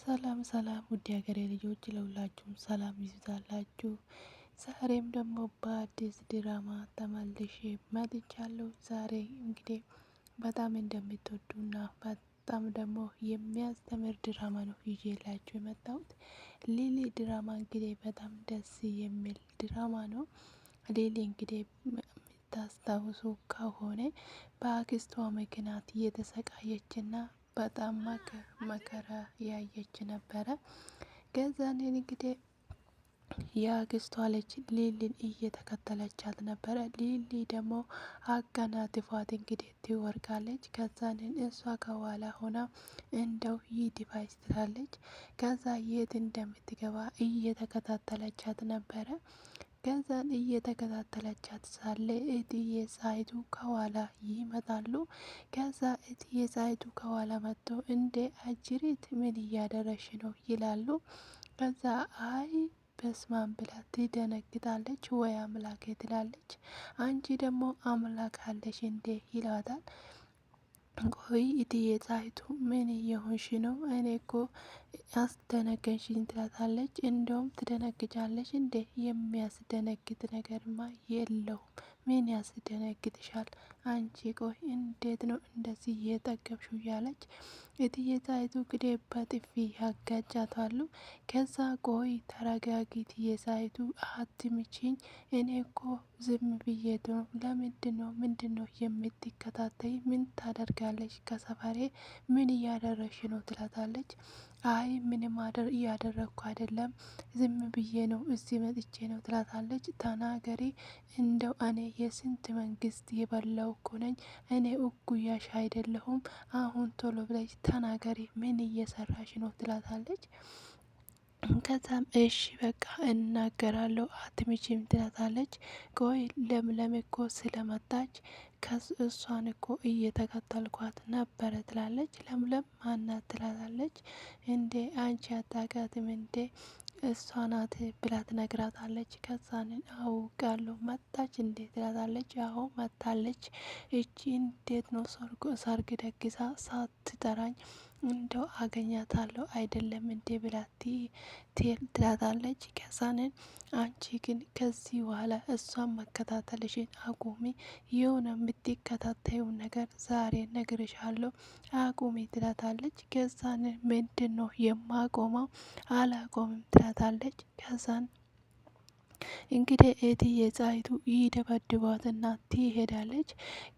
ሰላም ሰላም ውድ ሀገሬ ልጆች ለሁላችሁም ሰላም ይብዛላችሁ። ዛሬም ደግሞ በአዲስ ድራማ ተመልሼ መጥቻለሁ። ዛሬ እንግዲህ በጣም እንደምትወዱና በጣም ደግሞ የሚያስተምር ድራማ ነው ይዤላችሁ የመጣሁት። ሊሊ ድራማ እንግዲህ በጣም ደስ የሚል ድራማ ነው። ሊሊ እንግዲህ የምታስታውሱ ከሆነ በአክስቷ ምክንያት እየተሰቃየችና በጣም መከራ ያየች ነበረ። ከዛን እንግዲህ የአክስቷ ልጅ ሊሊን እየተከተለቻት ነበረ። ሊሊ ደግሞ አጋናትፏት እንግዲህ ትወርቃለች። ከዛንን እሷ ከኋላ ሆና እንደው ይድፋይስ ትላለች። ከዛ የት እንደምትገባ እየተከታተለቻት ነበረ። ከዛን እየተከታተለቻት ሳለ እትዬ ጣይቱ ከኋላ ይመጣሉ። ከዛ እትዬ ጣይቱ ከኋላ መጥቶ እንዴ አጅሪት ምን እያደረሽ ነው ይላሉ። ከዛ አይ በስማም ብላ ትደነግጣለች። ወይ አምላኬ ትላለች። አንቺ ደግሞ አምላክ አለሽ እንዴ ይላታል። ቆይ እትዬ ጣይቱ ምን እየሆንሽ ነው? እኔ እኮ አስደነገጥሽኝ ትላታለች። እንደውም ትደነግጫለሽ እንዴ? የሚያስደነግጥ ነገርማ የለውም። ምን ያስደነግጥሻል? አንቺ ቆይ እንዴት ነው እንደዚህ እየጠገብሽው? እያለች እትዬ ጣይቱ እንግዲህ በጥፊ ያጋጫታሉ። ከዛ ቆይ ተረጋጊ እትዬ ጣይቱ አትምቺኝ፣ እኔ እኮ ዝም ብዬ ነው። ምንድነው የምትከታተይ? ምን ታደርጋለች? ከሰፈሬ ምን እያደረሽ ነው? ትላታለች። አይ ምንም እያደረግኩ አይደለም፣ ዝም ብዬ ነው፣ እዚህ መጥቼ ነው ትላታለች። ተናገሪ፣ እንደው እኔ የስንት መንግስት የበላው እኮ ነኝ፣ እኔ እኩያሽ አይደለሁም። አሁን ቶሎ ብለሽ ተናገሪ፣ ምን እየሰራሽ ነው? ትላታለች። ከዛም እሺ በቃ እናገራለሁ አትምቺም ትላታለች። ቆይ ለምለም እኮ ስለመጣች እሷን እኮ እየተከተልኳት ነበረ ትላለች። ለምለም ማናት? ትላታለች። እንዴ አንቺ አታውቃትም እንዴ? እሷ ናት ብላ ትነግራታለች። ከዛንን አውቃለሁ መጣች እንዴ? ትላታለች። አዎ መጣለች። እቺ እንዴት ነው ሰርግ ደግሳ ሳትጠራኝ እንደው አገኛታለሁ አይደለም እንዴ? ብላት ትላታለች። ከዛንን አንቺ ግን ከዚህ በኋላ እሷን መከታተልሽን አቁሚ፣ የሆነ የምትከታተዩ ነገር ዛሬ ነግርሻለሁ አቁሚ ትላታለች። ከዛንን ምንድን ነው የማቆመው? አላቆምም ትላታለች። ከዛን እንግዲህ እትዬ ጣይቱ ይደበድቧትና ትሄዳለች።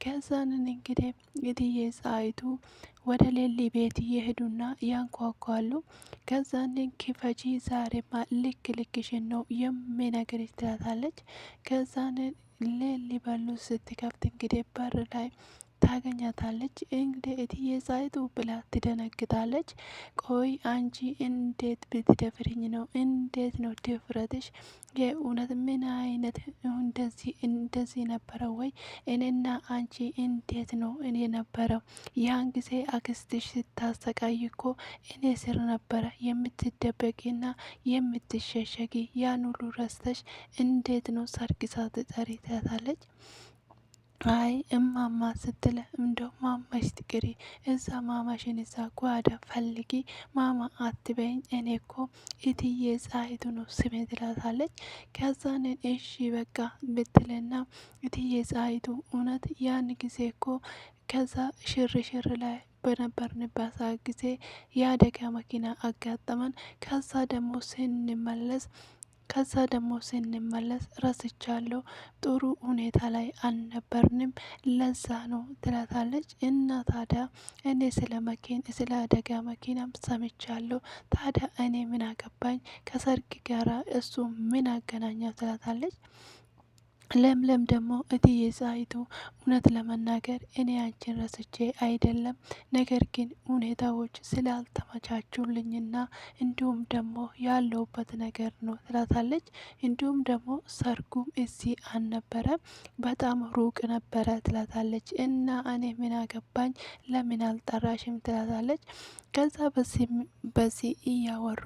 ከዛንን እንግዲህ እትዬ ጣይቱ ወደ ሌሊ ቤት እየሄዱና ያንኳኳሉ። ከዛንን ክፈቺ፣ ዛሬማ ልክሽን ነው የሚነግርሽ ትላታለች። ከዛንን ሌሊ በሉ ስትከፍት እንግዲህ በር ላይ ታገኛታለች። እንግዲህ እትዬ ጣይቱ ብላ ትደነግጣለች። ቆይ አንቺ እንዴት ብትደፍርኝ ነው? እንዴት ነው ድፍረትሽ? የእውነት ምን አይነት እንደዚህ ነበረ ወይ? እኔና አንቺ እንዴት ነው እኔ ነበረው? ያን ጊዜ አክስትሽ ስታሰቃይ እኮ እኔ ስር ነበረ የምትደበቂና የምትሸሸጊ። ያን ሁሉ ረስተሽ እንዴት ነው ሰርግ ሳትጠሪ? ትላታለች። አይ እማማ ስትለ እንደው ማማሽ ትቅሪ፣ እዛ ማማሽን እዛ ጓዳ ፈልጊ፣ ማማ አትበይኝ፣ እኔ እኮ እትዬ ጣይቱ ነው ስሜ ትላታለች። ከዛንን እሺ በቃ ብትልና እትዬ ጣይቱ እውነት ያን ጊዜ እኮ ከዛ ሽር ላይ በነበርንበት ጊዜ የአደጋ መኪና አጋጠመን። ከዛ ደግሞ ስንመለስ ረስቻለሁ፣ ጥሩ ሁኔታ ላይ አልነበርንም፣ ለዛ ነው ትላታለች። እና ታዲያ እኔ ስለ አደጋ መኪናም ሰምቻለሁ፣ ታዲያ እኔ ምን አገባኝ? ከሰርግ ጋራ እሱ ምን አገናኛው? ትላታለች። ለምለም ደግሞ እትዬ ጣይቱ እውነት ለመናገር እኔ አንቺን ረስቼ አይደለም፣ ነገር ግን ሁኔታዎች ስላልተመቻቹልኝና እንዲሁም ደግሞ ያለውበት ነገር ነው ትላታለች። እንዲሁም ደግሞ ሰርጉም እዚህ አልነበረም፣ በጣም ሩቅ ነበረ ትላታለች። እና እኔ ምን አገባኝ? ለምን አልጠራሽም? ትላታለች። ከዛ በዚህ እያወሩ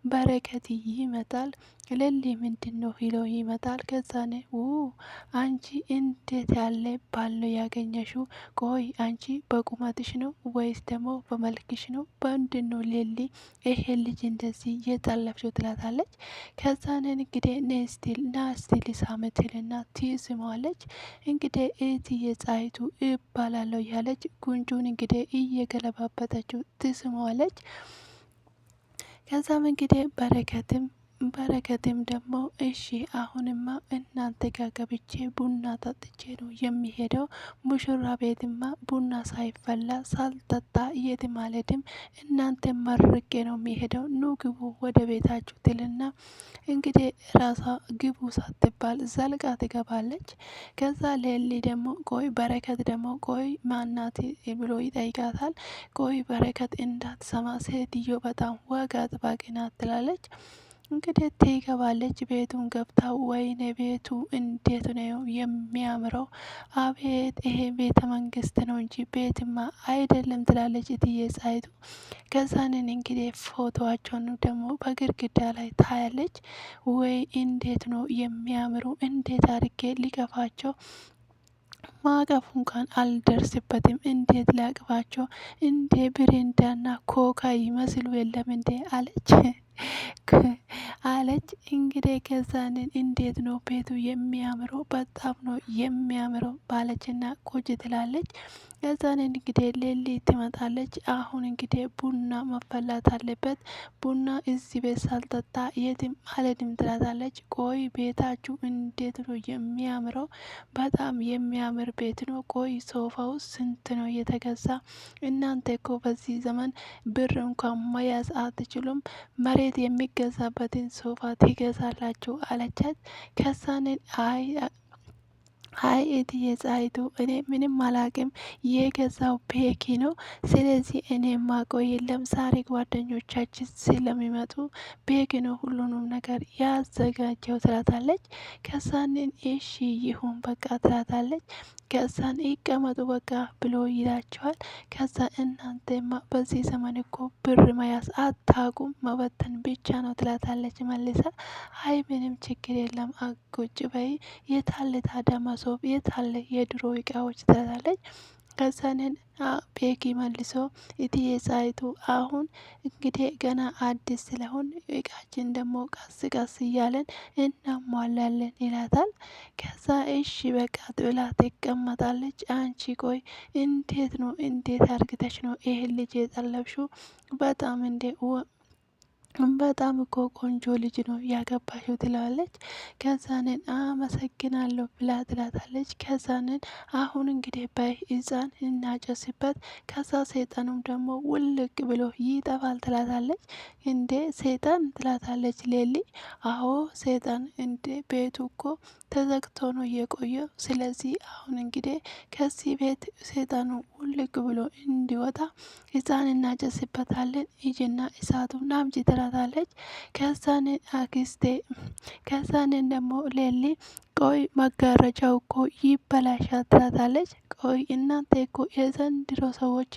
በረከት ይመጣል። ሌሊ ምንድን ነው ይሎ ይመጣል። ከዛኔ አንቺ እንዴት ያለ ባል ነው ያገኘሽው? ቆይ አንቺ በቁመትሽ ነው ወይስ ደግሞ በመልክሽ ነው? በምንድን ነው ሌሊ ይሄ ልጅ እንደዚህ የጠለፍሽው? ትላታለች። ከዛንን እንግዲህ ናስቲል ሳምትልና ትስመዋለች። እንግዲህ እህትዬ ጣይቱ እባላለሁ ያለች ጉንጩን እንግዲህ እየገለባበጠችው ትስመዋለች። ከዛም እንግዲህ በረከትም ደግሞ እሺ አሁንማ እናንተ ጋር ገብቼ ቡና ጠጥቼ ነው የሚሄደው። ሙሽራ ቤትማ ቡና ሳይፈላ ሳልጠጣ የትም አልሄድም። እናንተ መርቄ ነው የሚሄደው። ኑ ግቡ ወደ ቤታችሁ ትልና እንግዲህ ራሷ ግቡ ሳትባል ዘልቃ ትገባለች። ከዛ ሌሊ ደግሞ ቆይ በረከት ደግሞ ቆይ ማናት ብሎ ይጠይቃታል። ቆይ በረከት እንዳትሰማ ሴትዮ በጣም ወግ አጥባቂ ናት ትላለች። እንግዲህ ትገባለች። ቤቱን ገብታ ወይኔ ቤቱ እንዴት ነው የሚያምረው! አቤት ይሄ ቤተ መንግስት ነው እንጂ ቤትማ አይደለም ትላለች እትዬ ጣይቱ። ከዛንን እንግዲህ ፎቶዋቸውን ደግሞ በግድግዳ ላይ ታያለች። ወይ እንዴት ነው የሚያምሩ! እንዴት አድርጌ ሊቀፋቸው ማቀፉ እንኳን አልደርስበትም። እንዴት ሊያቅፋቸው እንዴ ብሬንዳና ኮካ ይመስሉ የለም እንዴ አለች አለች። እንግዲህ ከዛንን እንዴት ነው ቤቱ የሚያምረው በጣም ነው የሚያምረው ባለችና ቁጭ ትላለች። ከዛንን እንግዲህ ሌሊ ትመጣለች። አሁን እንግዲህ ቡና መፈላት አለበት። ቡና እዚህ ቤት ሳልጠጣ የትም አልሄድም ትላታለች። ቆይ ቤታችሁ እንዴት ነው የሚያምረው! በጣም የሚያምር ቤት ነው። ቆይ ሶፋው ስንት ነው የተገዛ? እናንተ እኮ በዚህ ዘመን ብር እንኳን መያዝ አትችሉም። መሬት የሚገዛበትን ሶፋ ትገዛላችሁ አለቻት። ከዛንን አይ እትዬ ጣይቱ እኔ ምንም አላቅም የገዛው ቤኪ ነው። ስለዚህ እኔ ማቀው የለም። ዛሬ ጓደኞቻችን ስለሚመጡ ቤኪ ነው ሁሉንም ነገር ያዘጋጀው ትላታለች። ከዛንን እሺ ይሁን በቃ ትላታለች። ከዛን ይቀመጡ በቃ ብሎ ይላቸዋል። ከዛ እናንተማ በዚህ ዘመን እኮ ብር መያዝ አታቁም መበተን ብቻ ነው ትላታለች መልሳ። አይ ምንም ችግር የለም ቁጭ በይ። የታለ ታዲያ መሶብ የታለ የድሮ እቃዎች ትላታለች። ከዛንን ቤኪ መልሶ እትዬ ጣይቱ አሁን እንግዲህ ገና አዲስ ስለሆን እቃችን ደግሞ ቀስ ቀስ እያለን እናሟላለን ይላታል። ከዛ እሺ በቃ ብላ ትቀመጣለች። አንቺ ቆይ እንዴት ነው እንዴት አርግተሽ ነው ይሄን ልጅ የጠለብሽው? በጣም በጣም እኮ ቆንጆ ልጅ ነው ያገባሽው ትላለች። ከዛንን አመሰግናለሁ ብላ ትላታለች። ከዛንን አሁን እንግዲህ በህፃን እናጨስበት። ከዛ ሰይጣኑም ደግሞ ውልቅ ብሎ ይጠፋል ትላታለች። እንዴ ሰይጣን ትላታለች ሌሊ። አዎ ሰይጣን እንዴ ቤቱ እኮ ተዘግቶ ነው የቆየው። ስለዚህ አሁን እንግዲህ ከዚህ ቤት ሰይጣኑ ውልቅ ብሎ እንዲወጣ ህፃን እናጨስበታለን። ሂጂና እሳቱን አምጪ ትላታለች። ከዛንን አክስቴ ከዛንን ደግሞ ሌሊ ቆይ መጋረጃው እኮ ይበላሻል ትላታለች። ቆይ እናንተ እኮ የዘንድሮ ሰዎች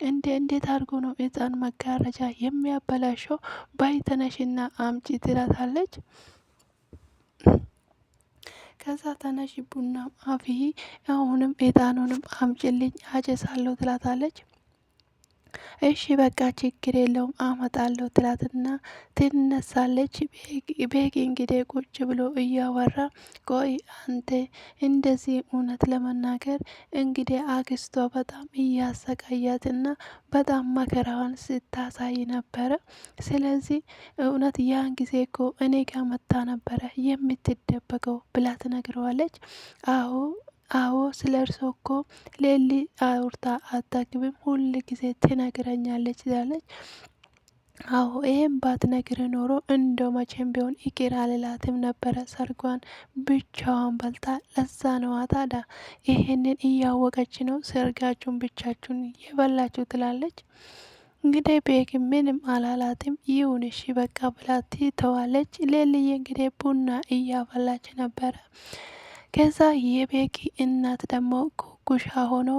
እንዴት አድርጎ ነው ህፃን መጋረጃ የሚያበላሸው? ባይተነሽና አምጪ ትላታለች። ከዛ ተነሽ ቡና አፍይ አሁንም እጣኑንም አምጪልኝ አጨሳለሁ ትላታለች። እሺ በቃ ችግር የለውም አመጣለሁ ትላትና ትነሳለች። ቤኪ እንግዲህ ቁጭ ብሎ እያወራ ቆይ አንተ እንደዚህ እውነት ለመናገር እንግዲህ አክስቷ በጣም እያሰቃያትና በጣም መከራዋን ስታሳይ ነበረ። ስለዚህ እውነት ያን ጊዜ እኮ እኔ ጋር መታ ነበረ የምትደበቀው ብላ ትነግረዋለች። አዎ ስለ እርሶ እኮ ሌሊ አውርታ አታቅብም ሁል ጊዜ ትነግረኛለች ትላለች። አዎ ይሄን ባትነግር ኖሮ እንደው መቼም ቢሆን ይቅር አልላትም ነበረ ሰርጓን ብቻዋን በልታ። ለዛ ነዋ ታዲያ ይሄንን እያወቀች ነው ሰርጋችሁን ብቻችሁን የበላችሁ ትላለች። እንግዲህ ቤኪ ምንም አላላትም። ይሁን እሺ በቃ ብላ ትተዋለች። ሌሊዬ እንግዲህ ቡና እያፈላች ነበረ። ከዛ የቤኪ እናት ደግሞ ኩኩሻ ሆኖ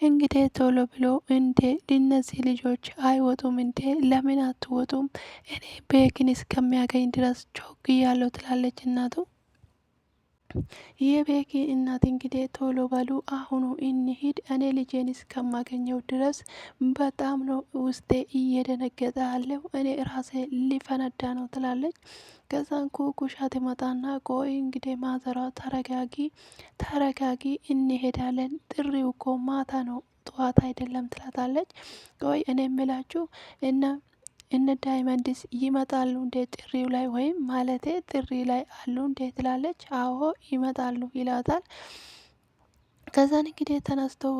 እንግዲህ ቶሎ ብሎ እንዴ እነዚህ ልጆች አይወጡም እንዴ? ለምን አትወጡም? እኔ ቤኪን እስከሚያገኝ ድረስ ቾክ እያለው ትላለች እናቱ። የቤኪ እናት እንግዲህ ቶሎ በሉ አሁኑ እንሂድ፣ እኔ ልጄን እስከማገኘው ድረስ በጣም ነው ውስጤ እየደነገጠ ያለው፣ እኔ ራሴ ሊፈነዳ ነው ትላለች። ከዛን ኩኩሻ ትመጣና ቆይ እንግዲህ ማዘሯ ተረጋጊ ተረጋጊ፣ እንሄዳለን፣ ጥሪው እኮ ማታ ነው ጠዋት አይደለም ትላታለች። ቆይ እኔ የምላችሁ እነ ዳይመንድስ ይመጣሉ እንዴ ጥሪው ላይ ወይም ማለቴ ጥሪ ላይ አሉ እንዴ ትላለች። አዎ ይመጣሉ ይላታል። ከዛን እንግዲህ ተነስተው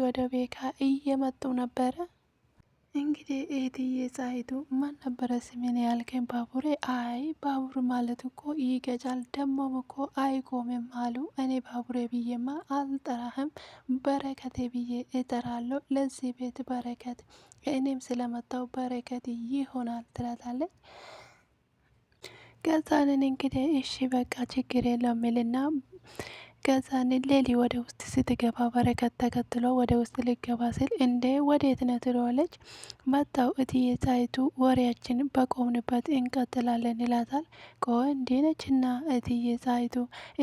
ወደ ቤካ እየመጡ ነበረ። እንግዲህ እህትዬ ፀሐይቱ ማን ነበረ ስሜን ያልከኝ? ባቡሬ። አይ ባቡር ማለት እኮ ይገጫል ደሞም እኮ አይቆምም አሉ። እኔ ባቡሬ ብዬማ አልጠራህም በረከቴ ብዬ እጠራለሁ። ለዚህ ቤት በረከት እኔም ስለመጣው በረከት ይሆናል ትላታለች። ከዛንን እንግዲህ እሺ በቃ ችግር የለውም ይልና ከዛን ሌሊ ወደ ውስጥ ስትገባ በረከት ተከትሎ ወደ ውስጥ ሊገባ ስል እንዴ ወዴት ነው ትለዋለች። መጣው እትዬ ጣይቱ ወሬያችን በቆምንበት እንቀጥላለን ይላታል። ቆይ እንዴ ነችና እትዬ ጣይቱ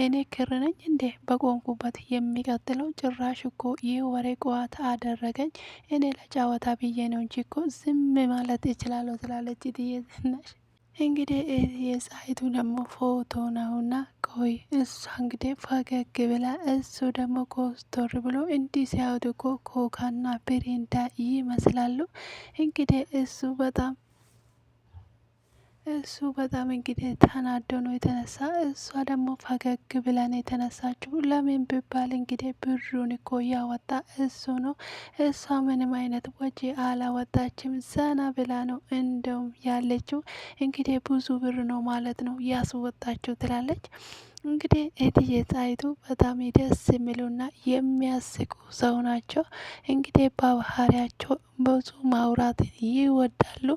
እኔ ክር ነኝ እንዴ በቆምኩበት የሚቀጥለው? ጭራሽ እኮ ይህ ወሬ ቋት አደረገኝ። እኔ ለጫወታ ብዬ ነው እንጂ እኮ ዝም ማለት እችላለሁ ትላለች እትዬ ዝናሽ። እንግዲህ የፀሐይቱ ደግሞ ፎቶ ነውና ቆይ እሷ እንግዲህ ፈገግ ብላ እሱ ደግሞ ኮስቶር ብሎ እንዲህ ሲያዩት እኮ ኮካና ብሬንዳ ይመስላሉ። እንግዲህ እሱ በጣም እንግዲህ ተናዶ ነው የተነሳ። እሷ ደግሞ ፈገግ ብለን የተነሳችው ለምን ቢባል እንግዲህ ብሩን እኮ ያወጣ እሱ ነው። እሷ ምንም አይነት ወጪ አላወጣችም፣ ዘና ብላ ነው እንደውም ያለችው። እንግዲህ ብዙ ብር ነው ማለት ነው ያስወጣችው ትላለች። እንግዲህ እትዬ ጣይቱ በጣም ደስ የሚሉና የሚያስቁ ሰው ናቸው። እንግዲህ በባህሪያቸው ብዙ ማውራት ይወዳሉ።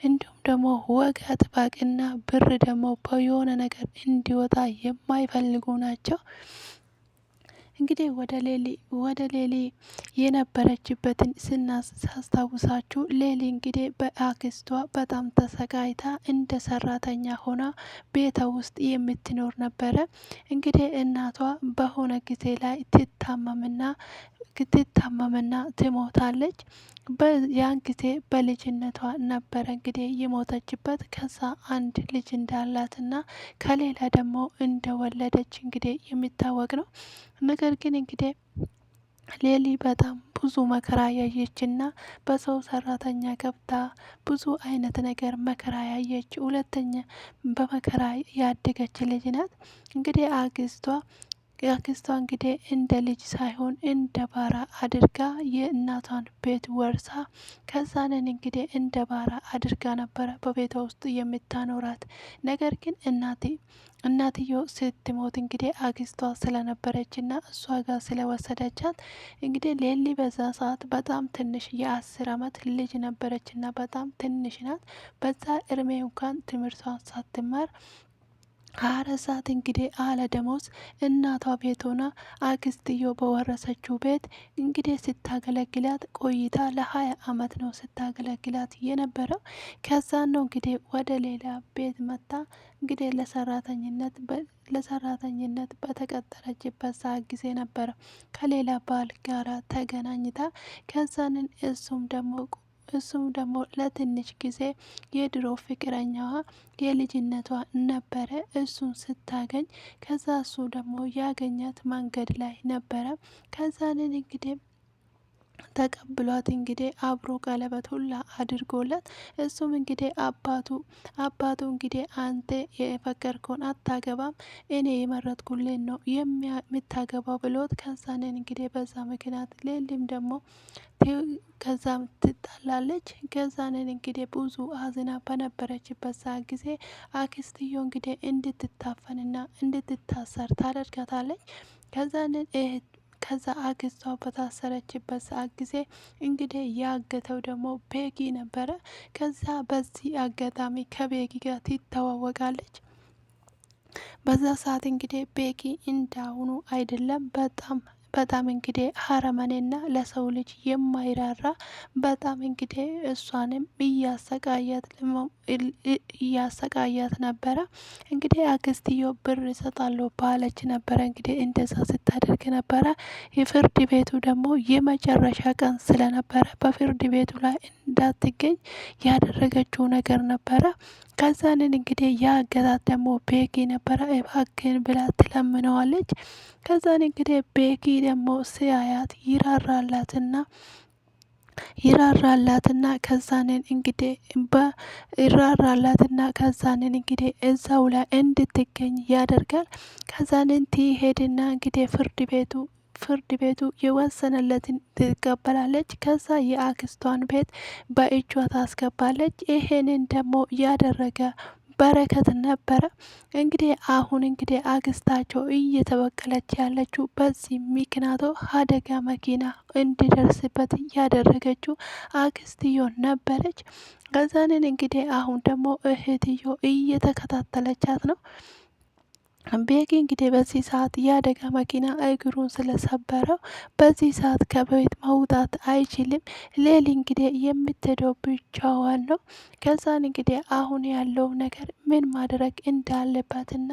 እንዲሁም ደግሞ ወግ አጥባቂና ብር ደግሞ በየሆነ ነገር እንዲወጣ የማይፈልጉ ናቸው። እንግዲህ ወደ ሌሊ የነበረችበትን ሳስታውሳችሁ ሌሊ እንግዲህ በአክስቷ በጣም ተሰቃይታ እንደ ሰራተኛ ሆና ቤቷ ውስጥ የምትኖር ነበረ። እንግዲህ እናቷ በሆነ ጊዜ ላይ ትታመምና ትሞታለች። ያን ጊዜ በልጅነቷ ነበረ እንግዲህ የሞተችበት። ከዛ አንድ ልጅ እንዳላትና ከሌላ ደግሞ እንደወለደች እንግዲህ የሚታወቅ ነው። ነገር ግን እንግዲህ ሌሊ በጣም ብዙ መከራ ያየችና በሰው ሰራተኛ ገብታ ብዙ አይነት ነገር መከራ ያየች ሁለተኛ በመከራ ያደገች ልጅ ናት። እንግዲህ አክስቷ እንግዲህ እንደ ልጅ ሳይሆን እንደ ባራ አድርጋ የእናቷን ቤት ወርሳ ከዛንን እንግዲህ እንደ ባራ አድርጋ ነበረ በቤቷ ውስጥ የምታኖራት። ነገር ግን እናትየው ስትሞት እንግዲህ አክስቷ ስለነበረችና እሷ ጋር ስለወሰደቻት እንግዲህ ሌሊ በዛ ሰዓት በጣም ትንሽ የ10 አመት ልጅ ነበረችና በጣም ትንሽ ናት። በዛ እድሜ እንኳን ትምህርቷን ሳትማር 24 ሰዓት እንግዲህ አለ ደሞዝ እናቷ ቤት ሆና አክስትዮ በወረሰችው ቤት እንግዲህ ስታገለግላት ቆይታ ለ20 አመት ነው ስታገለግላት የነበረው። ከዛን ነው እንግዲህ ወደ ሌላ ቤት መጣ እንግዲህ ለሰራተኝነት በተቀጠረችበት ሰዓት ጊዜ ነበረ ከሌላ ባል ጋራ ተገናኝታ ከዛንን እሱም ደግሞ ለትንሽ ጊዜ የድሮ ፍቅረኛዋ የልጅነቷ ነበረ። እሱን ስታገኝ ከዛ እሱ ደግሞ ያገኛት መንገድ ላይ ነበረ። ከዛንን እንግዲህ ተቀብሏት እንግዲህ አብሮ ቀለበት ሁላ አድርጎለት እሱም እንግዲህ አባቱ እንግዲህ አንተ የፈቀርከውን አታገባም እኔ የመረጥኩልን ነው የምታገባው ብሎት ከዛንን እንግዲህ በዛ ምክንያት ሌሊም ደግሞ ከዛም ትጣላለች። ከዛንን እንግዲህ ብዙ አዝና በነበረችበት ሰዓት ጊዜ አክስትዮ እንግዲህ እንድትታፈንና እንድትታሰር ታደርጋታለች። ከዛ አክስቷ በታሰረችበት ሰዓት ጊዜ እንግዲህ ያገተው ደግሞ ቤጊ ነበረ። ከዛ በዚህ አጋጣሚ ከቤጊ ጋር ትተዋወቃለች። በዛ ሰዓት እንግዲህ ቤጊ እንዳሁኑ አይደለም፣ በጣም በጣም እንግዲህ አረመኔና ለሰው ልጅ የማይራራ በጣም እንግዲህ እሷንም እያሰቃያት ነበረ። እንግዲህ አክስትዮ ብር እሰጣለሁ ባለች ነበረ እንግዲህ እንደዛ ስታደርግ ነበረ። የፍርድ ቤቱ ደግሞ የመጨረሻ ቀን ስለነበረ በፍርድ ቤቱ ላይ እንዳትገኝ ያደረገችው ነገር ነበረ። ከዛንን እንግዲህ ያገታት ደግሞ ቤኪ ነበረ። እባክህን ብላ ትለምነዋለች። ከዛን እንግዲህ ቤኪ ደግሞ ሲያያት ይራራላትና ከዛንን እንግዲህ ከዛንን እንግዲህ እዛው ላይ እንድትገኝ ያደርጋል። ከዛንን ትሄድና እንግዲህ ፍርድ ቤቱ የወሰነለትን ትቀበላለች። ከዛ የአክስቷን ቤት በእጇ ታስገባለች። ይሄንን ደግሞ ያደረገ በረከት ነበረ። እንግዲህ አሁን እንግዲህ አክስታቸው እየተበቀለች ያለችው በዚህ ምክንያቱ አደጋ መኪና እንዲደርስበት ያደረገችው አክስትዮ ነበረች። ከዛንን እንግዲህ አሁን ደግሞ እህትዮ እየተከታተለቻት ነው። ቤኪ እንግዲህ በዚህ ሰዓት የአደጋ መኪና እግሩን ስለሰበረው በዚህ ሰዓት ከቤት መውጣት አይችልም። ሌሊ እንግዲህ የምትሄደው ብቻዋን ነው። ከዛን እንግዲህ አሁን ያለው ነገር ምን ማድረግ እንዳለባትና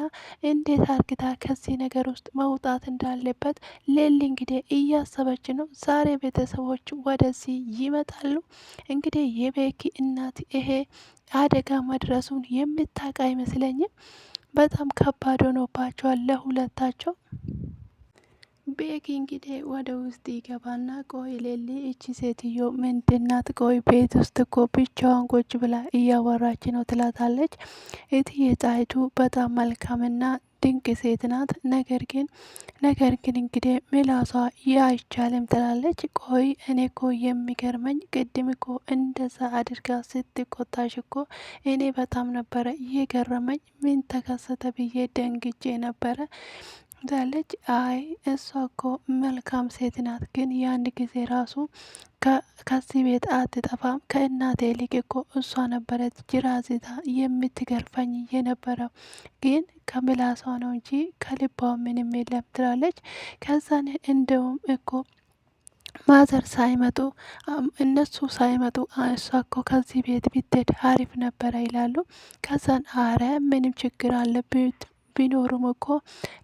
እንዴት አርግታ ከዚህ ነገር ውስጥ መውጣት እንዳለበት ሌሊ እንግዲህ እያሰበች ነው። ዛሬ ቤተሰቦች ወደዚህ ይመጣሉ። እንግዲህ የቤኪ እናት ይሄ አደጋ መድረሱን የምታውቅ አይመስለኝም። በጣም ከባድ ሆኖባቸዋል ለሁለታቸው። ቤኪ እንግዲህ ወደ ውስጥ ይገባና ቆይ ሌሊ እቺ ሴትዮ ምንድናት? ቆይ ቤት ውስጥ እኮ ብቻዋን ቁጭ ብላ እያወራች ነው ትላታለች። እትዬ ጣይቱ በጣም መልካምና ድንቅ ሴት ናት። ነገር ግን እንግዲህ ምላሷ አይቻልም ትላለች። ቆይ እኔ እኮ የሚገርመኝ ቅድም እኮ እንደዛ አድርጋ ስትቆጣሽ እኮ እኔ በጣም ነበረ እየገረመኝ ምን ተከሰተ ብዬ ደንግጬ ነበረ ትላለች። አይ እሷ እኮ መልካም ሴት ናት፣ ግን የአንድ ጊዜ ራሱ ከዚህ ቤት አትጠፋም። ከእናቴ ይልቅ እኮ እሷ ነበረች ጅራዚታ የምትገርፈኝ የነበረው፣ ግን ከምላሷ ነው እንጂ ከልቧ ምንም የለም ትላለች። ከዛን እንደውም እኮ ማዘር ሳይመጡ እነሱ ሳይመጡ እሷ እኮ ከዚህ ቤት ብትሄድ አሪፍ ነበረ ይላሉ። ከዛን አረ ምንም ችግር አለብት ቢኖሩም እኮ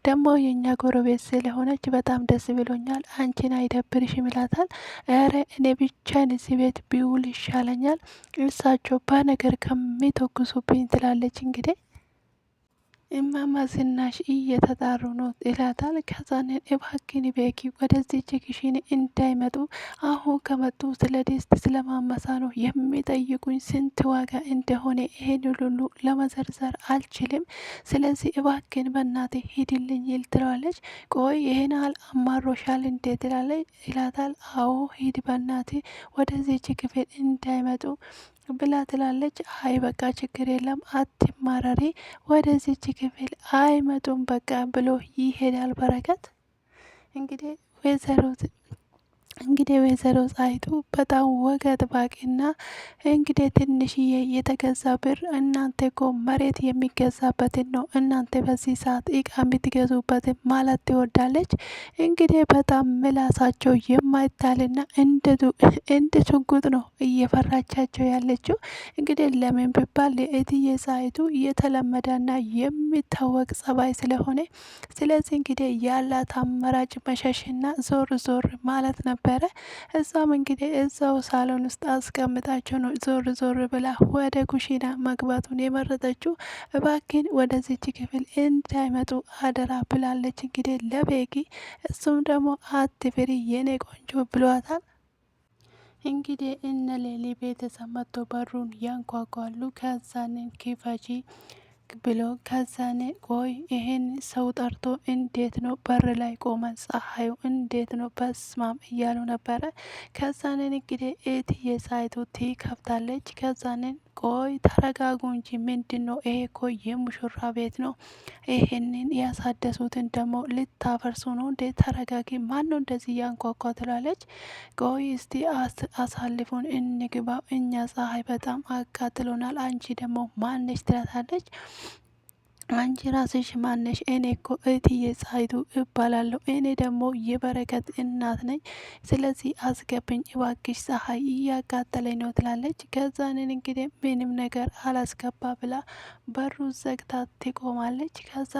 ደግሞ የእኛ ጎረቤት ስለሆነች በጣም ደስ ብሎኛል፣ አንቺን አይደብርሽም ይላታል። ኧረ እኔ ብቻዬን እዚህ ቤት ቢውል ይሻለኛል እሳቸው በነገር ከሚተኩሱብኝ ትላለች። እንግዲህ እማማ ዝናሽ እየተጣሩ ነው ይላታል። ከዛን እባክን ቤኪ ወደዚህ ችግሽን እንዳይመጡ፣ አሁን ከመጡ ስለ ድስት ስለ ማመሳ ነው የሚጠይቁኝ፣ ስንት ዋጋ እንደሆነ ይሄን ሁሉ ለመዘርዘር አልችልም። ስለዚህ እባክን በእናቴ ሂድልኝ ትለዋለች። ቆይ ይሄን ያህል አማሮሻል እንዴት ይላታል። አዎ ሂድ በእናቴ ወደዚች ክፍል እንዳይመጡ ብላ ትላለች። አይ በቃ ችግር የለም አትማረሪ፣ ወደዚች ክፍል አይመጡም በቃ ብሎ ይሄዳል በረከት። እንግዲህ ወይዘሮ ጣይቱ በጣም ወግ አጥባቂና እንግዲህ ትንሽዬ የተገዛ ብር እናንተ እኮ መሬት የሚገዛበትን ነው እናንተ በዚህ ሰዓት እቃ የምትገዙበትን ማለት ትወዳለች። እንግዲህ በጣም ምላሳቸው የማይታልና እንደ ሽጉጥ ነው እየፈራቻቸው ያለችው። እንግዲህ ለምን ቢባል የእትዬ ጣይቱ የተለመደና የሚታወቅ ጸባይ ስለሆነ፣ ስለዚህ እንግዲህ ያላት አማራጭ መሸሽና ዞር ዞር ማለት ነበረ። እዛም እንግዲህ እዛው ሳሎን ውስጥ አስቀምጣቸው ነው ዞር ዞር ብላ ወደ ኩሽና መግባቱን የመረጠችው። እባክን ወደዚች ክፍል እንዳይመጡ አደራ ብላለች እንግዲህ ለቤኪ። እሱም ደግሞ አትፍሪ የኔ ቆንጆ ብሏታል። እንግዲህ እነ ሌሊ ቤተሰብ መጥቶ በሩን ያንኳኳሉ። ከዛንን ክፈቺ ብሎ ከዛኔ ቆይ ይሄን ሰው ጠርቶ እንዴት ነው በር ላይ ቆመን ፀሐዩ እንዴት ነው በስማም እያሉ ነበረ። ከዛንን እንግዲህ እትዬ ጣይቱ ትከፍታለች። ከዛንን ቆይ ተረጋጉ እንጂ ምንድን ነው ይሄ እኮ የሙሽራ ቤት ነው፣ ይሄንን ያሳደሱትን ደግሞ ልታፈርሱ ነው እንዴ? ተረጋጊ፣ ማን ነው እንደዚህ እያንኳኳ ትላለች። ቆይ እስቲ አሳልፉን እንግባ፣ እኛ ፀሐይ በጣም አቃጥሎናል፣ አንቺ ደግሞ ማነች ትላታለች። አንቺ ራስሽ ማነሽ? እኔ እኮ እትዬ ፀሐይቱ እባላለሁ። እኔ ደግሞ የበረከት እናት ነኝ። ስለዚህ አስገብኝ እባክሽ፣ ፀሐይ እያቃጠለኝ ነው ትላለች። ከዛንን እንግዲህ ምንም ነገር አላስገባ ብላ በሩ ዘግታ ትቆማለች። ከዛ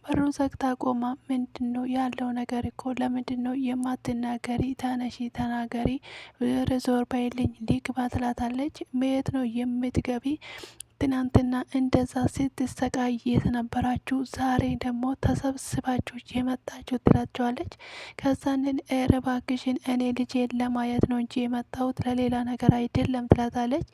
በሩ ዘግታ ቆማ ምንድን ነው ያለው ነገር እኮ ለምንድን ነው የማትናገሪ? ተነሺ ተናገሪ፣ ዞር በይልኝ ሊግባ ትላታለች። የት ነው የምትገቢ? ትናንትና እንደዛ ስትሰቃይ የተነበራችሁ ዛሬ ደግሞ ተሰብስባችሁ የመጣችሁ ትላቸዋለች። ከዛንን ኧረ እባክሽን እኔ ልጄን ለማየት ነው እንጂ የመጣሁት ለሌላ ነገር አይደለም ትላታለች።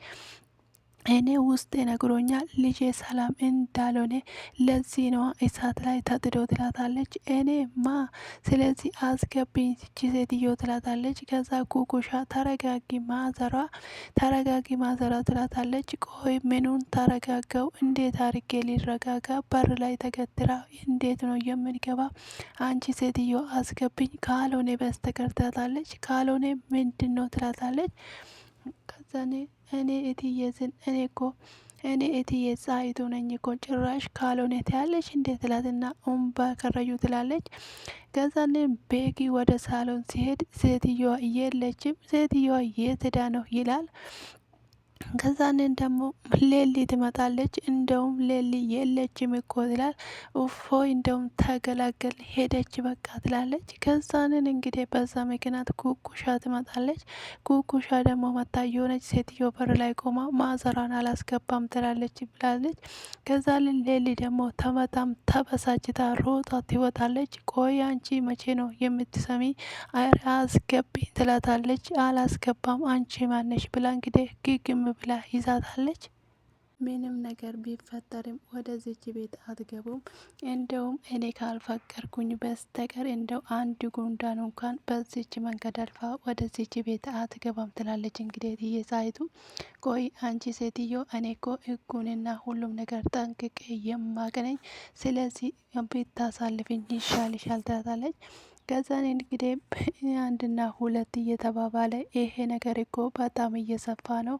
እኔ ውስጥ ነግሮኛል ልጄ ሰላም እንዳልሆነ፣ ለዚህ ነው እሳት ላይ ተጥዶ ትላታለች። እኔ ማ ስለዚህ አስገብኝ ስቺ ሴትዮ ትላታለች። ከዛ ኩኩሻ ተረጋጊ ማዘሯ፣ ተረጋጊ ማዘሯ ትላታለች። ቆይ ምኑን ተረጋጋው? እንዴት አርጌ ሊረጋጋ? በር ላይ ተገትራ እንዴት ነው የምንገባ? አንቺ ሴትዮ አስገብኝ ካልሆነ በስተቀር ትላታለች። ካልሆነ ምንድን ነው ትላታለች። ከዛኔ እኔ እትዬዝን እኔ እትዬ ፀሐይቱ ነኝ እኮ ጭራሽ ካልሆነ ትያለሽ እንዴት ትላትና እምባ ከረዩ ትላለች። ከዛኔ ቤጊ ወደ ሳሎን ሲሄድ ሴትዮዋ የለችም። ሴትዮዋ የት ሄዳ ነው ይላል። ከዛንን ደግሞ ሌሊ ትመጣለች። እንደውም ሌሊ የለችም እኮ ትላል። ኡፎይ እንደውም ተገላገል ሄደች በቃ ትላለች። ከዛንን እንግዲህ በዛ ምክንያት ኩኩሻ ትመጣለች። ኩኩሻ ደግሞ መታ የሆነች ሴትዮ በር ላይ ቆማ ማዘሯን አላስገባም ትላለች ብላለች። ከዛንን ሌሊ ደግሞ ተመታም ተበሳጭታ ሮጣ ትወጣለች። ቆይ አንቺ መቼ ነው የምትሰሚ? አስገቢኝ ትላታለች። አላስገባም አንቺ ማነሽ ብላ እንግዲህ ግግም ብላ ይዛታለች። ምንም ነገር ቢፈጠርም ወደዚች ቤት አትገቡም፣ እንደውም እኔ ካልፈቀርኩኝ በስተቀር እንደው አንድ ጉንዳን እንኳን በዚች መንገድ አልፋ ወደዚች ቤት አትገባም ትላለች። እንግዲህ እትዬ ፀሐይቱ ቆይ አንቺ ሴትዮ እኔ እኮ ሕጉንና ሁሉም ነገር ጠንቅቄ የማቅነኝ፣ ስለዚህ ብታሳልፍኝ ይሻልሻል ትላታለች። ከዛን እንግዲህ አንድና ሁለት እየተባባለ ይሄ ነገር እኮ በጣም እየሰፋ ነው፣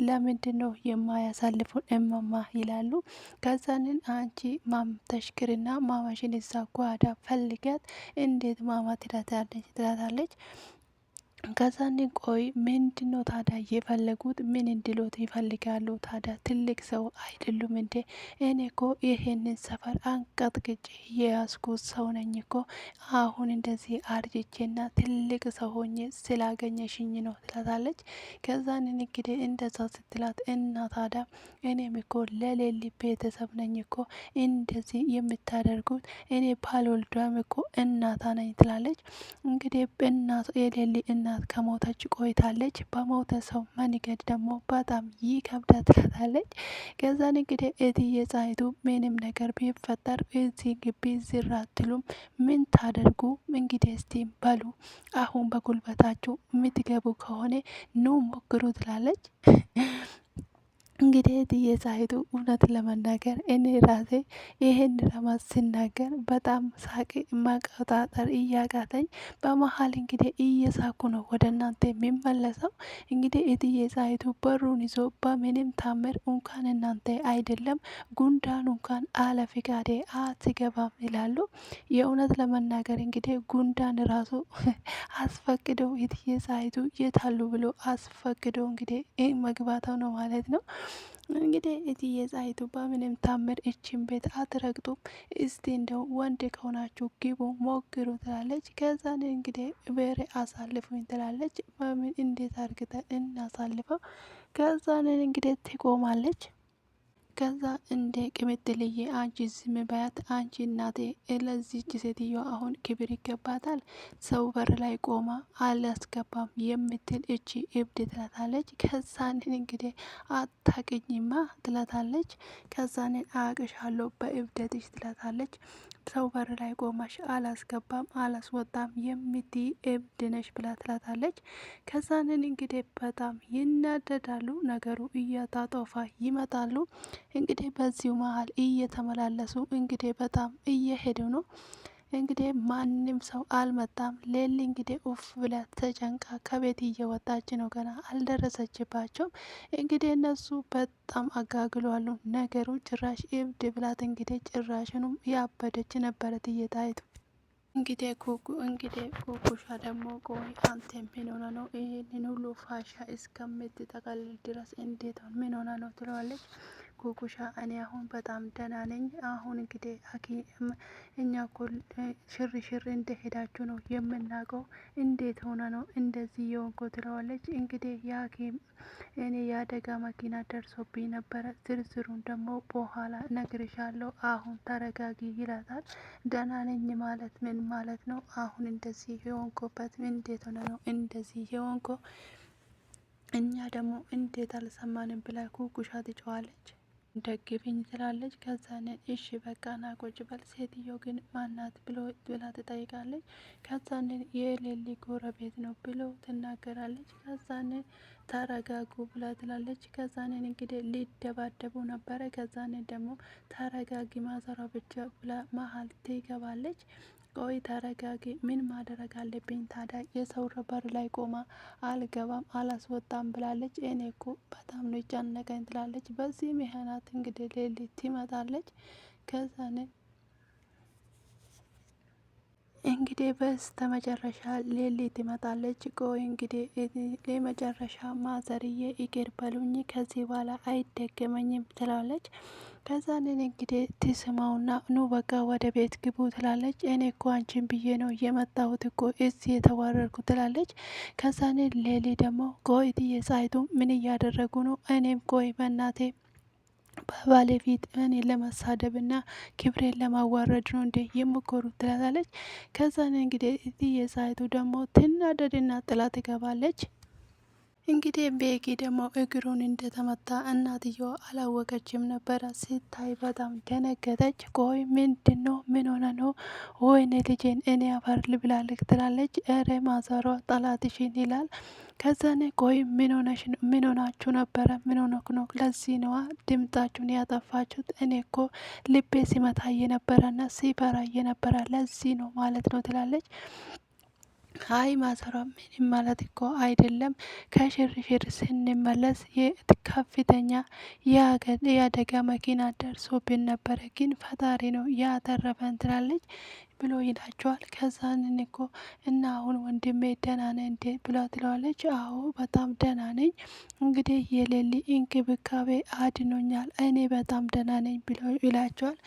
ለምንድን ነው የማያሳልፉን እማማ ይላሉ። ከዛንን አንቺ ማምተሽክርና ማማሽን እዛ ጓዳ ፈልጊያት፣ እንዴት ማማ ትላታለች። ከዛኔ ቆይ ምንድን ነው ታዲያ የፈለጉት? ምን እንድሎት ይፈልጋሉ ታዲያ? ትልቅ ሰው አይደሉም እንዴ? እኔ እኮ ይሄንን ሰፈር አንቀጥቅጬ የያዝኩት ሰው ነኝ እኮ። አሁን እንደዚህ አርጅቼና ትልቅ ሰው ሆኜ ስላገኘሽኝ ነው ትላታለች። ከዛንን እንግዲህ እንደዛ ስትላት እና ታዲያ እኔም እኮ ለሌሊ ቤተሰብ ነኝ እኮ እንደዚህ የምታደርጉት፣ እኔ ባልወልዷም እኮ እናታ ነኝ ትላለች። እንግዲህ የሌሊ እናት ከሞተች ቆይታለች። በሞተ ሰው መንገድ ደግሞ በጣም ይከብዳል ትላታለች። ከዛን እንግዲህ እትዬ ፀሐይቱ ምንም ነገር ቢፈጠር እዚህ ግቢ ዝር አትሉም፣ ምን ታደርጉ እንግዲህ እስቲ በሉ አሁን በጉልበታችሁ የምትገቡ ከሆነ ኑ ሞክሩ ትላለች። እንግዲህ እትዬ ፀሐይቱ እውነት ለመናገር እኔ ራሴ ይሄን ድራማ ስናገር በጣም ሳቅ ማቀጣጠር እያቃተኝ በመሀል እንግዲህ እየሳኩ ነው ወደ እናንተ የሚመለሰው። እንግዲህ እትዬ ፀሐይቱ በሩን ይዞ በምንም ታምር እንኳን እናንተ አይደለም ጉንዳን እንኳን አለ ፍቃዴ አትገባም ይላሉ። የእውነት ለመናገር እንግዲህ ጉንዳን ራሱ አስፈቅደው እትዬ ፀሐይቱ የታሉ ብሎ አስፈቅደው እንግዲህ መግባታው ነው ማለት ነው። እንግዲህ እትዬ ፀሐይቱ በምንም ታምር እችን ቤት አትረግጡም፣ እስቲ እንደው ወንድ ከሆናችሁ ግቡ ሞክሩ ትላለች። ከዛን እንግዲህ በሬ አሳልፉኝ ትላለች። በምን እንዴት አርግተን እናሳልፈው? ከዛንን እንግዲህ ትቆማለች። ከዛ እንደ ቅምጥልዬ አንቺ ዝም በያት አንቺ እናቴ፣ ለዚች ሴትዮ አሁን ክብር ይገባታል። ሰው በር ላይ ቆማ አላስገባም የምትል እቺ እብድ ትላታለች። ከዛንን እንግዲህ አታቅኝማ ትላታለች። ከዛንን አቅሻለሁ በእብደትሽ ትላታለች። ሰው በር ላይ ቆማሽ አላስገባም አላስወጣም የምትይ እብድ ነሽ ብላ ትላታለች። ከዛንን እንግዲህ በጣም ይናደዳሉ። ነገሩ እያጣጦፋ ይመጣሉ። እንግዲህ በዚሁ መሀል እየተመላለሱ እንግዲህ በጣም እየሄዱ ነው። እንግዲህ ማንም ሰው አልመጣም። ሌሊ እንግዲህ ኡፍ ብላ ተጨንቃ ከቤት እየወጣች ነው። ገና አልደረሰችባቸውም። እንግዲህ እነሱ በጣም አጋግሏሉ ነገሩ። ጭራሽ እብድ ብላት እንግዲህ ጭራሽንም ያበደች ነበረት እየጣይቱ እንግዲህ ኩኩሻ ደግሞ ቆይ አንተ ምን ሆነ ነው ይህንን ሁሉ ፋሻ እስከምትጠቀልል ድረስ እንዴት ምን ሆነ ነው ትለዋለች። ኩኩሻ እኔ አሁን በጣም ደህና ነኝ። አሁን እንግዲህ እኛ እኮ ሽር እንደሄዳችሁ ነው የምናውቀው። እንዴት ሆነ ነው እንደዚህ የሆንኮ ትለዋለች። እንግዲህ የሐኪም እኔ የአደጋ መኪና ደርሶብኝ ነበረ። ዝርዝሩን ደግሞ በኋላ ነግርሻለሁ። አሁን ተረጋጊ ይላታል። ደህና ነኝ ማለት ምን ማለት ነው? አሁን እንደዚህ የሆንኮበት እንዴት ሆነ ነው እንደዚህ የሆንኮ? እኛ ደግሞ እንዴት አልሰማንም ብላ ኩኩሻ ትጨዋለች። ደግፍኝ ትላለች። ከዛን እሺ በቃ ና ቁጭ በል። ሴትዮ ግን ማናት ብላ ትጠይቃለች። ከዛን የሌሊ ጎረቤት ነው ብሎ ትናገራለች። ከዛን ተረጋጉ ብላ ትላለች። ከዛንን እንግዲህ ሊደባደቡ ነበረ። ከዛንን ደግሞ ተረጋጊ ማዘሯ ብቻ ብላ መሀል ትገባለች። ቆይ ተረጋጊ፣ ምን ማድረግ አለብኝ ታዲያ? የሰው በር ላይ ቆማ አልገባም አላስወጣም ብላለች። እኔ እኮ በጣም ነው ጨነቀኝ ትላለች። በዚህ ምክንያት እንግዲህ ሌሊት ትመጣለች። ከዛን እንግዲህ በስተ መጨረሻ ሌሊት ትመጣለች። ቆይ እንግዲህ የመጨረሻ ማዘርዬ ይቅር በሉኝ፣ ከዚህ በኋላ አይደገመኝም ትላለች። ከዛንን እንግዲህ ትስማውና ኑ በቃ ወደ ቤት ግቡ ትላለች። እኔ እኮ አንቺን ብዬ ነው የመጣሁት እኮ እዚህ የተዋረድኩ ትላለች። ከዛንን ሌሊ ደግሞ ቆይ እትዬ ጻይቱ ምን እያደረጉ ነው? እኔም ቆይ በእናቴ በባሌ ፊት እኔ ለመሳደብ ና ክብሬን ለማዋረድ ነው እንዴ የምኮሩት ትላታለች። ከዛን እንግዲህ እትዬ ጻይቱ ደግሞ ትናደድና ጥላ ትገባለች። እንግዲህ ቤኪ ደግሞ እግሩን እንደተመታ እናትየው አላወቀችም ነበረ። ስታይ በጣም ደነገጠች። ቆይ ምንድን ነው? ምን ሆነ ነው? ወይኔ ልጄን እኔ አፈር ልብላልክ ትላለች። እረ ማዘሯ ጠላትሽን ይላል። ከዛኔ ቆይ ምን ሆናችሁ ነበረ? ምን ሆነክ ነው? ለዚህ ነዋ ድምጣችሁን ያጠፋችሁት። እኔ እኮ ልቤ ሲመታ እየነበረና ሲፈራ እየነበረ ለዚህ ነው ማለት ነው ትላለች። አይ ማዘሯ ምንም ማለት እኮ አይደለም። ከሽርሽር ስንመለስ ከፍተኛ የአደጋ መኪና ደርሶብን ነበረ፣ ግን ፈጣሪ ነው ያተረፈን ትላለች ብሎ ይላቸዋል። ከዛንን እኮ እና አሁን ወንድሜ ደህና ነህ እንዴ ብላ ትለዋለች። አዎ በጣም ደህና ነኝ፣ እንግዲህ የሌሊ እንክብካቤ አድኖኛል፣ እኔ በጣም ደህና ነኝ ብሎ ይላቸዋል።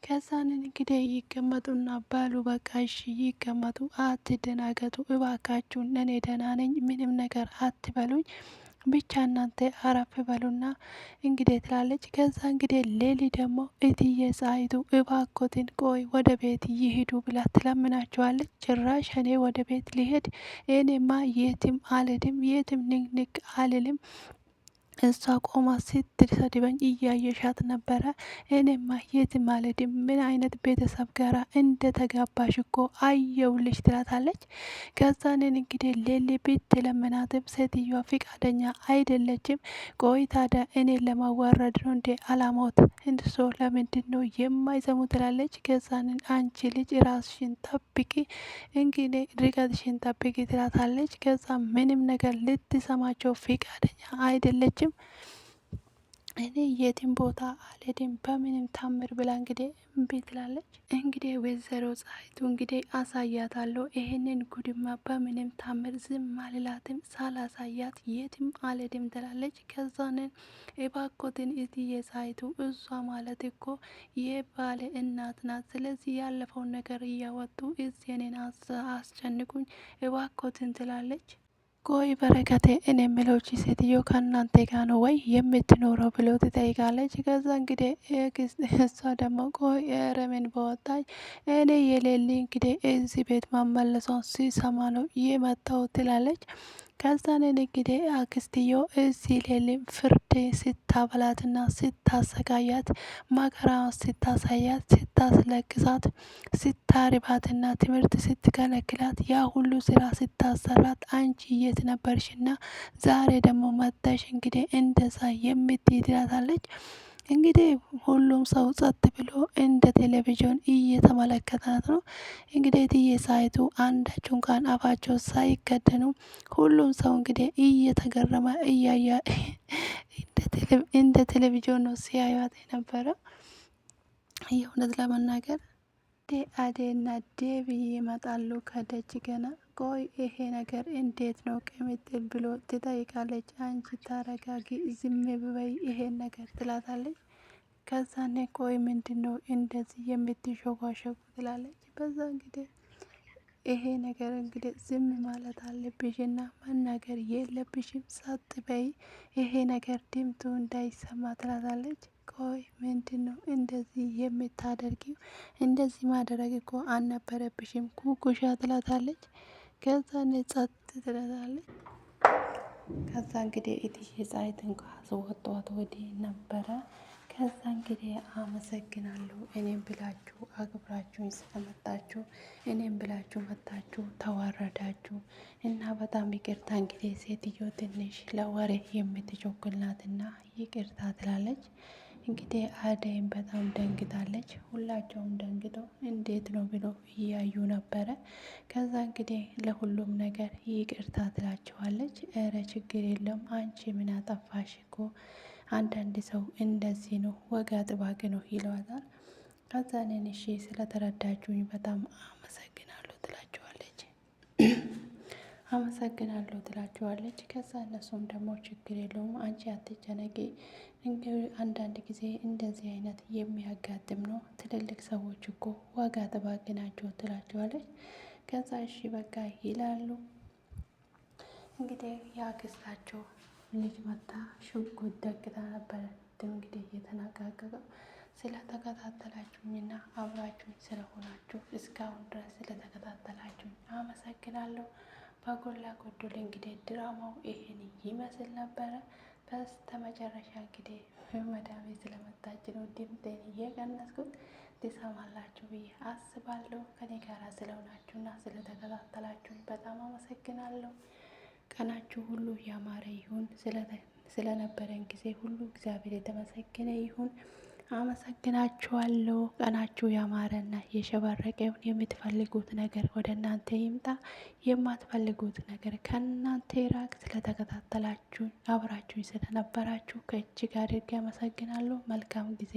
ከዛንን እንግዲህ ይቀመጡና ባሉ በቃ እሺ ይቀመጡ፣ አትደናገጡ እባካችሁን፣ እኔ ደህና ነኝ፣ ምንም ነገር አትበሉኝ፣ ብቻ እናንተ አረፍ በሉና እንግዲህ ትላለች። ከዛ እንግዲህ ሌሊ ደግሞ እትዬ ጻይቱ እባኮትን ቆይ ወደ ቤት ይሄዱ ብላ ትለምናቸዋለች። ጭራሽ እኔ ወደ ቤት ሊሄድ እኔማ የትም አልሄድም፣ የትም ንቅንቅ አልልም። እሷ ቆማ ስትሰድበኝ እያየሻት ነበረ። እኔማ የትም አልሄድም፣ ምን አይነት ቤተሰብ ጋራ እንደተጋባሽ እኮ አየውልሽ ትላታለች። ከዛንን እንግዲህ ሌሊ ብትለምናትም ሴትዮዋ ፍቃደኛ አይደለችም። ቆይ ታዲያ እኔን ለማዋረድ ነው እንዴ አላማውት? እንድሶ ለምንድን ነው የማይሰሙ ትላለች። ከዛንን አንቺ ልጅ ራስሽን ጠብቂ፣ እንግዲህ ርቀትሽን ጠብቂ ትላታለች። ከዛ ምንም ነገር ልትሰማቸው ፍቃደኛ አይደለችም። እኔ የትም ቦታ አልሄድም በምንም ታምር ብላ እንግዲህ እምቢ ትላለች። እንግዲህ ወይዘሮ ጻይቱ እንግዲህ አሳያታለሁ፣ ይሄንን ጉድማ በምንም ታምር ዝም አልላትም፣ ሳላሳያት የትም አልሄድም ትላለች። ከዛንን እባኮትን እትዬ ጻይቱ እሷ ማለት እኮ የባለ እናት ናት። ስለዚህ ያለፈውን ነገር እያወጡ እኔን አስጨንቁኝ እባኮትን ትላለች። ቆይ በረከቴ እኔ የምለውች ሴትዮ ከእናንተ ጋ ነው ወይ የምትኖረው ብሎ ትጠይቃለች። ከዛ እንግዲህ እሷ ደግሞ ቆይ ረምን በወጣኝ እኔ የሌሊ እንግዲህ እዚህ ቤት ማመለሷን ሲሰማ ነው የመጣው ትላለች። ከዛን እንግዲህ አክስትዮ እዚህ ሌሊም ፍርድ ስታበላትና ስታሰቃያት መከራዋን ስታሳያት ስታስለቅሳት ስታርባትና ትምህርት ስትከለክላት ያ ሁሉ ስራ ስታሰራት አንቺ የት ነበርሽና ዛሬ ደግሞ መጣሽ እንግዲህ እንደዛ የምትይ ትላታለች። እንግዲህ ሁሉም ሰው ጸጥ ብሎ እንደ ቴሌቪዥን እየተመለከታት ነው። እንግዲህ እትዬ ጣይቱ አንዳቸው እንኳን አፋቸው ሳይከደኑ ሁሉም ሰው እንግዲህ እየተገረመ እያያ እንደ ቴሌቪዥን ነው ሲያዩት የነበረ። የእውነት ለመናገር አዴና ዴብዬ ይመጣሉ ከደጅ ገና። ቆይ ይሄ ነገር እንዴት ነው ቅምጥል ብሎ ትጠይቃለች። አንቺ ታረጋጊ ዝም ብበይ ይሄን ነገር ትላታለች። ከዛኔ ቆይ ምንድን ነው እንደዚህ የምትሾጓሸጉ ትላለች። በዛ እንግዲህ ይሄ ነገር እንግዲህ ዝም ማለት አለብሽና መናገር የለብሽም ጸጥ በይ፣ ይሄ ነገር ድምጡ እንዳይሰማ ትላታለች። ቆይ ምንድን ነው እንደዚህ የምታደርጊው? እንደዚህ ማድረግ እኮ አልነበረብሽም ኩኩሻ ትላታለች። ከዛ ጸጥ ትላታለች። ከዛ እንግዲህ እትዬ ጣይቱን ካስወጧት ወዲህ ነበረ። ከዛ እንግዲህ አመሰግናለሁ እኔም ብላችሁ አክብራችሁኝ ስለመጣችሁ፣ እኔም ብላችሁ መጣችሁ ተዋረዳችሁ እና በጣም ይቅርታ። እንግዲህ ሴትዮ ትንሽ ለወሬ የምትቸኩል ናትና ይቅርታ ትላለች። እንግዲህ አደይም በጣም ደንግጣለች። ሁላቸውም ደንግጠው እንዴት ነው ብሎ እያዩ ነበረ። ከዛ እንግዲህ ለሁሉም ነገር ይቅርታ ትላቸዋለች። እረ ችግር የለም አንቺ ምን አጠፋሽ እኮ አንዳንድ ሰው እንደዚህ ነው ወግ አጥባቂ ነው ይለዋታል። ከዛ እኔን እሺ ስለተረዳችሁኝ በጣም አመሰግናለሁ ትላቸዋለች። አመሰግናለሁ ትላቸዋለች። ከዛ እነሱም ደግሞ ችግር የለውም አንቺ አትጨነቂ፣ እንግዲህ አንዳንድ ጊዜ እንደዚህ አይነት የሚያጋጥም ነው፣ ትልልቅ ሰዎች እኮ ወግ አጥባቂ ናቸው ትላቸዋለች። ከዛ እሺ በቃ ይላሉ። እንግዲህ የአክስታቸው ልጅ መታ ሽጉጥ ደግታ ነበረ እንግዲህ እየተነጋገረው። ስለተከታተላችሁኝና አብራችሁኝ ስለሆናችሁ እስካሁን ድረስ ስለተከታተላችሁኝ አመሰግናለሁ። በጎላ ጎደል እንግዲህ ድራማው ይሄን ይመስል ነበረ። በስተ መጨረሻ እንግዲህ መዳሜ ስለመጣች ነው ድምጤን እየቀነስኩት ትሰማላችሁ ብዬ አስባለሁ። ከኔ ጋር ስለሆናችሁና ስለተከታተላችሁኝ በጣም አመሰግናለሁ። ቀናችሁ ሁሉ ያማረ ይሁን። ስለነበረን ጊዜ ሁሉ እግዚአብሔር የተመሰገነ ይሁን። አመሰግናችኋለሁ። ቀናችሁ ያማረና የሸበረቀውን የምትፈልጉት ነገር ወደ እናንተ ይምጣ፣ የማትፈልጉት ነገር ከእናንተ ይራቅ። ስለተከታተላችሁ አብራችሁኝ ስለነበራችሁ ከእጅግ አድርጌ አመሰግናለሁ። መልካም ጊዜ